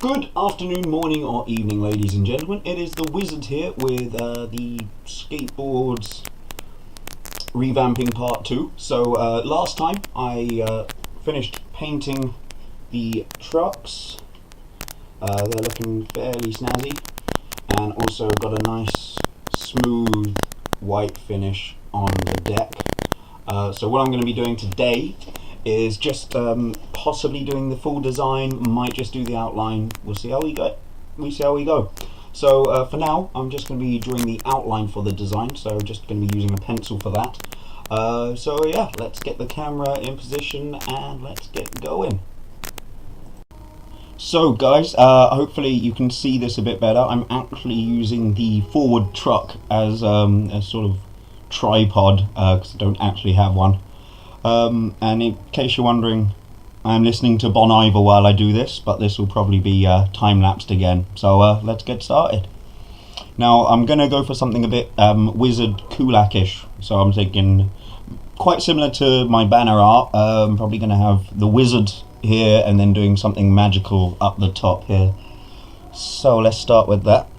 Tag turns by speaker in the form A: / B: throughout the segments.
A: Good afternoon, morning or evening, ladies and gentlemen. It is the Wizard here with the skateboards revamping part 2. So last time I finished painting the trucks. They're looking fairly snazzy, and also got a nice smooth white finish on the deck. So what I'm going to be doing today is just possibly doing the full design, might just do the outline. We'll see how we go. So for now, I'm just going to be drawing the outline for the design, so just going to be using a pencil for that. So yeah, let's get the camera in position and let's get going. So guys, hopefully you can see this a bit better. I'm actually using the forward truck as a sort of tripod, because I don't actually have one. And in case you're wondering, I'm listening to Bon Iver while I do this, but this will probably be time-lapsed again. So let's get started. Now I'm going to go for something a bit Wizard Kulak-ish. So I'm thinking quite similar to my banner art. I'm probably going to have the Wizard here and then doing something magical up the top here. So let's start with that.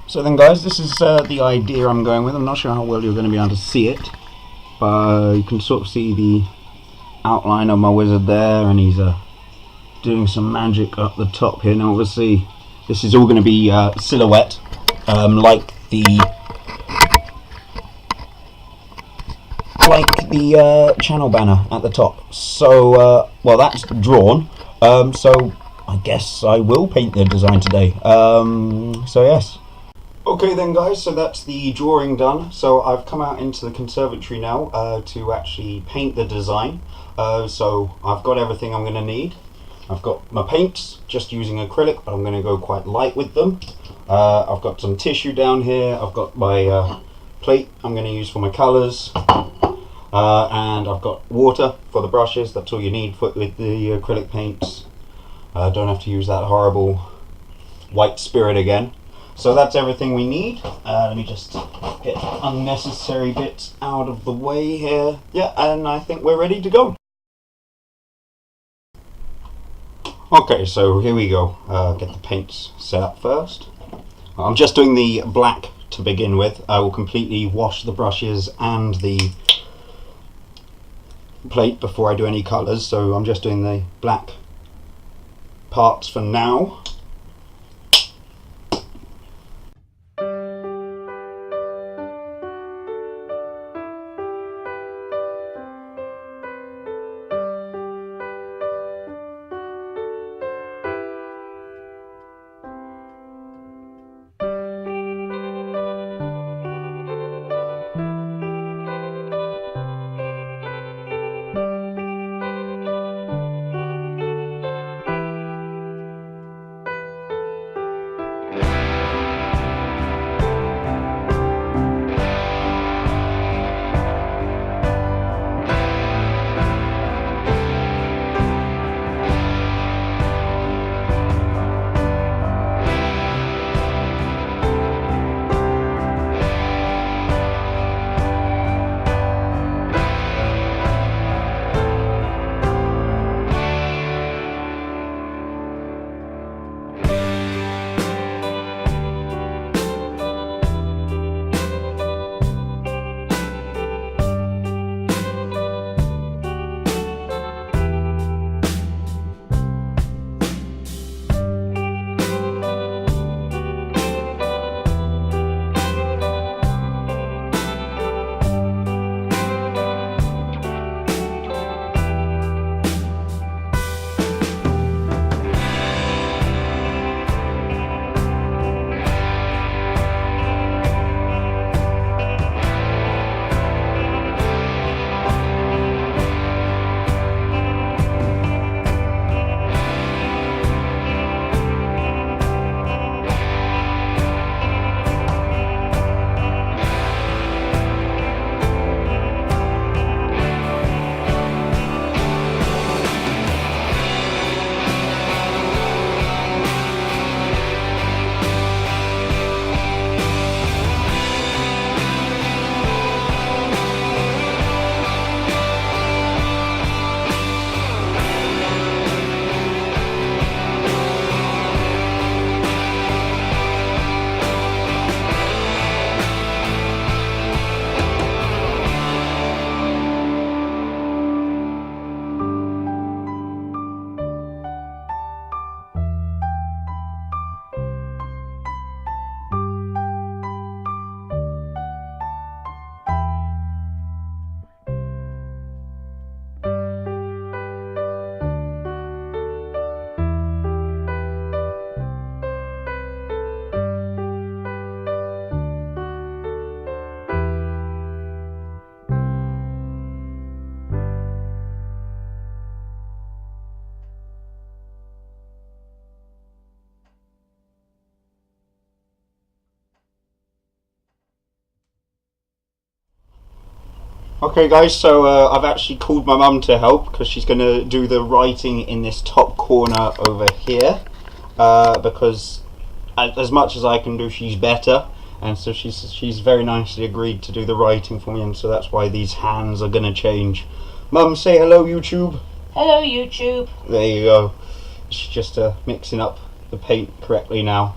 A: So then guys, this is the idea I'm going with. I'm not sure how well you're going to be able to see it, but you can sort of see the outline of my wizard there, and he's doing some magic up the top here. Now obviously this is all going to be silhouette, like the channel banner at the top. So well, that's drawn, so I guess I will paint the design today. So yes. Okay then guys, so that's the drawing done. So I've come out into the conservatory now to actually paint the design. So I've got everything I'm going to need. I've got my paints, just using acrylic, but I'm going to go quite light with them. I've got some tissue down here. I've got my plate I'm going to use for my colours. And I've got water for the brushes. That's all you need with the acrylic paints. Don't have to use that horrible white spirit again. So that's everything we need. Let me just get unnecessary bits out of the way here. Yeah, and I think we're ready to go. Okay, so here we go. Get the paints set up first. I'm just doing the black to begin with. I will completely wash the brushes and the plate before I do any colours. So I'm just doing the black parts for now. Okay guys, so I've actually called my mum to help because she's going to do the writing in this top corner over here, because as much as I can do, she's better, and so she's very nicely agreed to do the writing for me, and so that's why these hands are going to change. Mum, say hello YouTube.
B: Hello YouTube.
A: There you go. She's just mixing up the paint correctly now.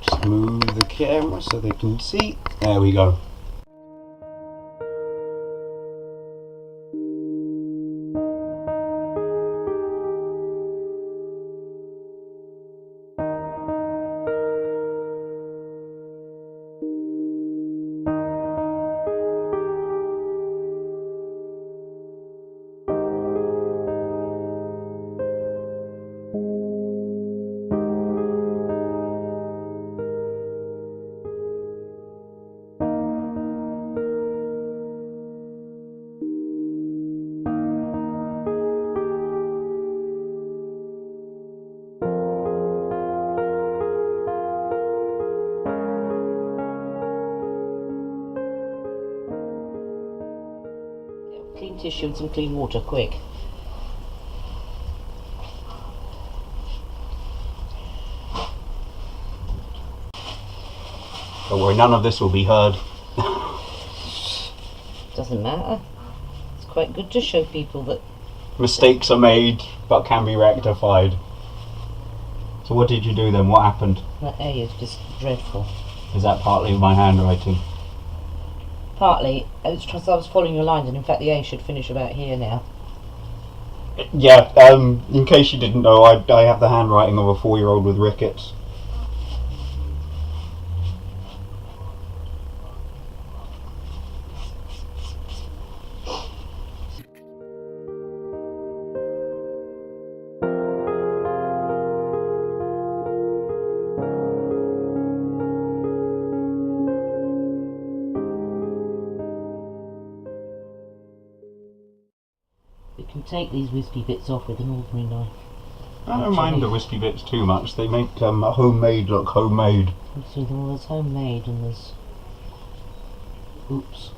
A: Just move the camera so they can see. There we go.
B: Clean tissue and some clean water, quick.
A: Don't worry, none of this will be heard.
B: Doesn't matter. It's quite good to show people that
A: Mistakes are made, but can be rectified. So what did you do then? What happened?
B: that A is just dreadful.
A: Is that partly my handwriting?
B: Partly, it's because I was following your lines, and in fact the A should finish about here now.
A: Yeah, in case you didn't know, I have the handwriting of a 4-year-old with rickets.
B: You can take these wispy bits off with an ordinary knife.
A: I don't mind the wispy bits too much. They make a homemade look homemade.
B: You see, there's homemade and there's... Oops.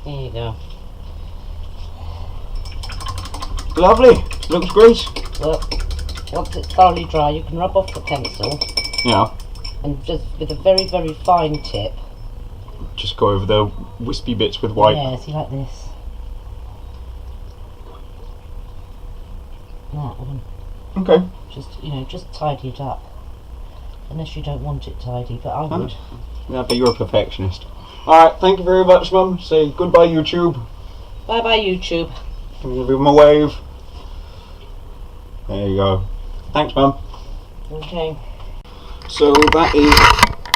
B: There you go.
A: Lovely. Looks great.
B: Well, once it's thoroughly dry, you can rub off the pencil.
A: Yeah.
B: And just with a very, very fine tip.
A: Just go over the wispy bits with white.
B: Yeah, see, like this. That one.
A: Okay.
B: Just, just tidy it up. Unless you don't want it tidy, but I would.
A: Yeah, but you're a perfectionist. Alright, thank you very much, Mum. Say goodbye, YouTube.
B: Bye bye, YouTube.
A: Give him a wave. There you go. Thanks, Mum.
B: Okay.
A: So that is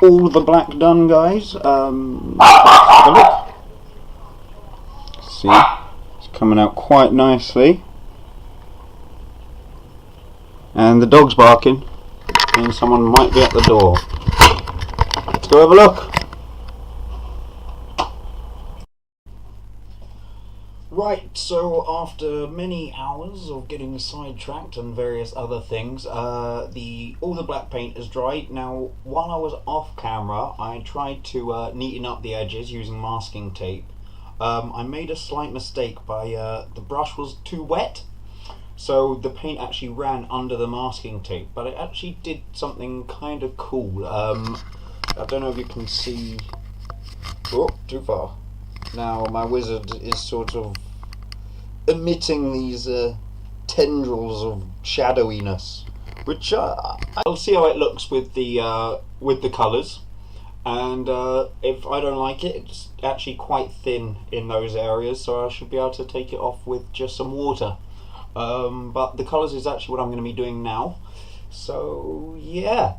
A: all the black done, guys. Have a look. See, it's coming out quite nicely. And the dog's barking, and someone might be at the door. Let's go have a look. Right, so after many hours of getting sidetracked and various other things, all the black paint is dried. Now, while I was off camera, I tried to neaten up the edges using masking tape. I made a slight mistake by the brush was too wet, so the paint actually ran under the masking tape, but it actually did something kind of cool. I don't know if you can see. Oh, too far. Now my wizard is sort of emitting these tendrils of shadowiness. which I'll see how it looks with the colours. And if I don't like it, it's actually quite thin in those areas, so I should be able to take it off with just some water. But the colours is actually what I'm going to be doing now. So yeah,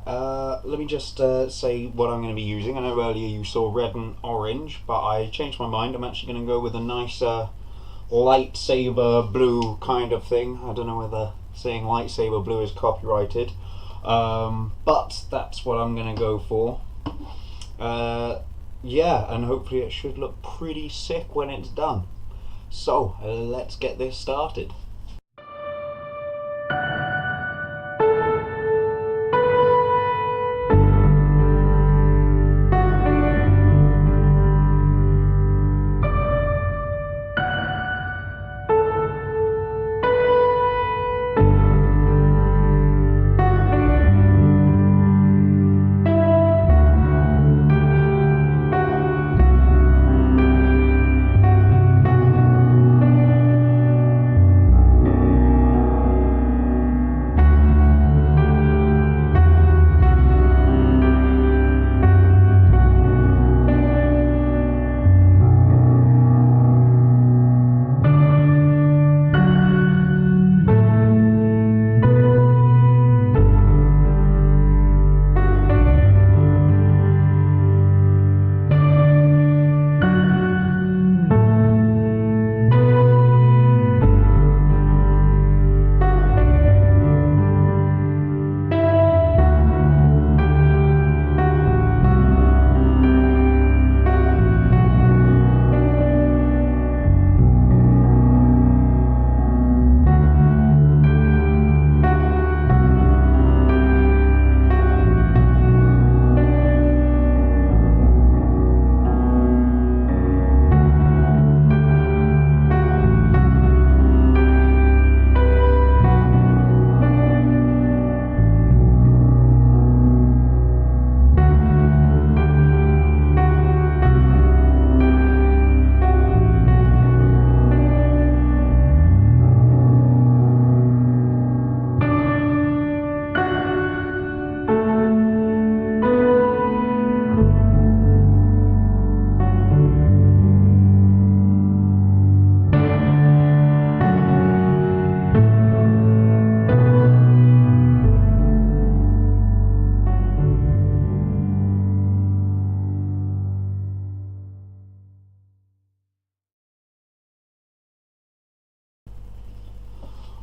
A: let me just say what I'm going to be using. I know earlier you saw red and orange, but I changed my mind. I'm actually going to go with a nice lightsaber blue kind of thing. I don't know whether saying lightsaber blue is copyrighted, but that's what I'm going to go for. Yeah, and hopefully it should look pretty sick when it's done. So let's get this started.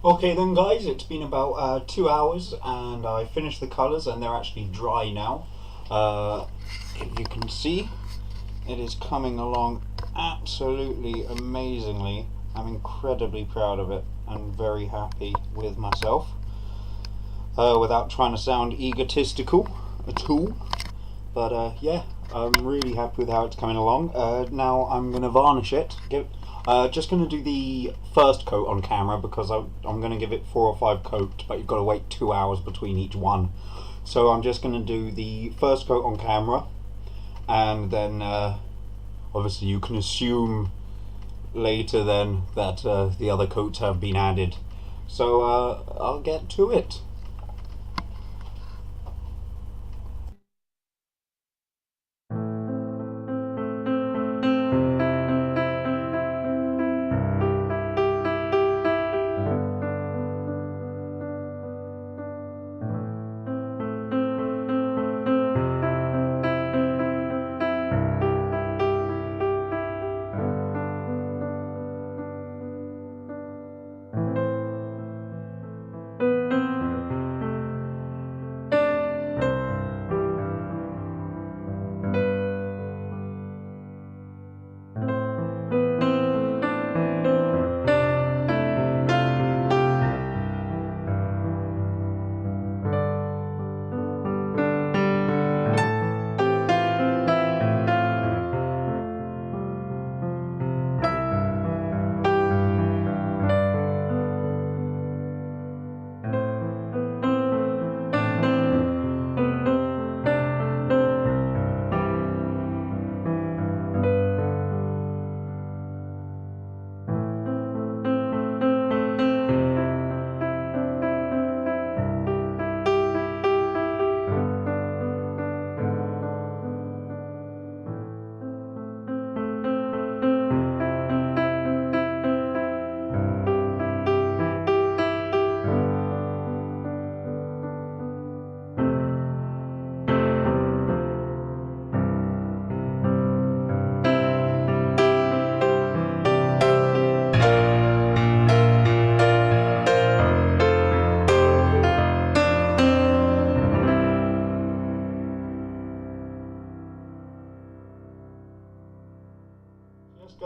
A: Okay then guys, it's been about 2 hours and I finished the colours and they're actually dry now. If you can see, it is coming along absolutely amazingly. I'm incredibly proud of it and very happy with myself, without trying to sound egotistical at all. But yeah, I'm really happy with how it's coming along. Now I'm going to varnish it. Just going to do the first coat on camera because I'm going to give it 4 or 5 coats, but you've got to wait 2 hours between each one. So I'm just going to do the first coat on camera, and then obviously you can assume later then that the other coats have been added. So I'll get to it.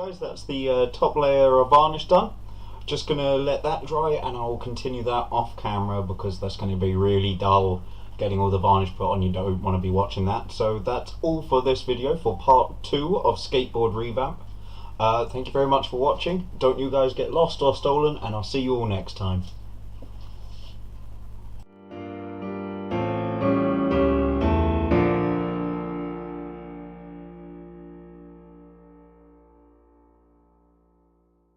A: guys, that's the top layer of varnish done. Just gonna let that dry and I'll continue that off camera because that's going to be really dull getting all the varnish put on. You don't want to be watching that. So that's all for this video for part 2 of skateboard revamp. Thank you very much for watching. Don't you guys get lost or stolen, and I'll see you all next time.